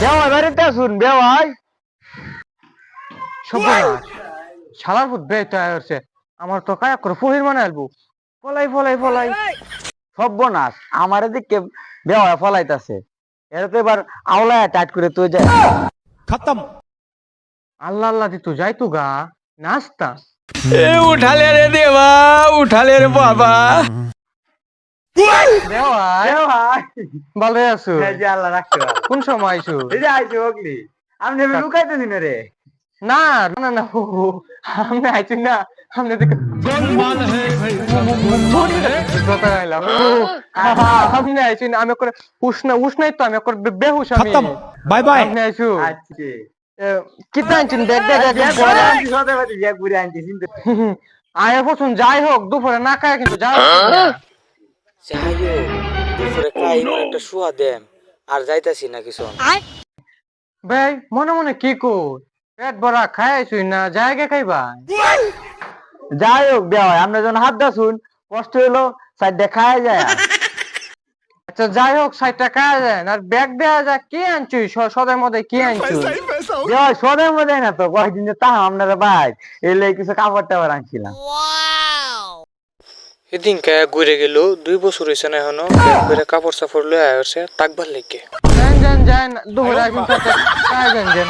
বেওয়াই বাড়িতে আসুন বেওয়াই সর্বনাশ শালার ভূত বেটা হচ্ছে আমার তো কায়া করে ফহির মানে আলবো ফলাই ফলাই ফলাই সর্বনাশ আমার এদিকে বেওয়াই ফলাইতাছে এরা তো এবার আওলায় টাইট করে তুই যায় खत्म। আল্লাহ আল্লাহ দি তো যাই তো গা নাস্তা এ উঠালে রে দেবা উঠালে রে বাবা বেওয়াই বেওয়াই ভালো আছো এই যে আল্লাহ রাখতে পারে কোন সময় আইছো এই যে আইছে ওগলি আমি নেবে লুকাইতেছি না রে না না না ও আমি আইছি না আমি দেখে কথা গাইলাম আমি আইছি না আমি করে উষ্ণাই তো আমি করে বেহুশ আমি खत्म। Bye bye. আমি আইছো আচ্ছা কি টানছেন দেখ দেখ দেখ ব্যাগ পরে আনছি সদাবাদি ব্যাগ ঘুরে আনছি চিন্তা আয় পছন্দ যাই হোক দুপুরে না খায় কিন্তু যাই যাই হোক দুপুরে খাই এমন একটা শুয়া দেম আর যাইতাছি না কিছু ভাই মনে মনে কি কর পেট ভরা খাই আইছুই না জায়গা খাইবা যাই হোক বেওয়াই আমরা যখন হাত দাসুন কষ্ট হলো সাইড দেখায় যায় আচ্ছা যাই হোক 60 টাকা যায় আর ব্যাগ দেয়া যায় কি আনছুই সদাই মধ্যে কি আনছুই বেওয়াই সদের মধ্যে না তো কয়েকদিন যে তা আপনারা ভাই এলে কিছু কাপড় টাপড় আনছিলাম এদিনকে ঘুরে গেল 2 বছর হয়েছে না এখনো ব্যাগ করে কাপড় সাপড় লয়ে আসছে তাকবার লেগে যান যান যান দুপুরে একদিন খাই যান যান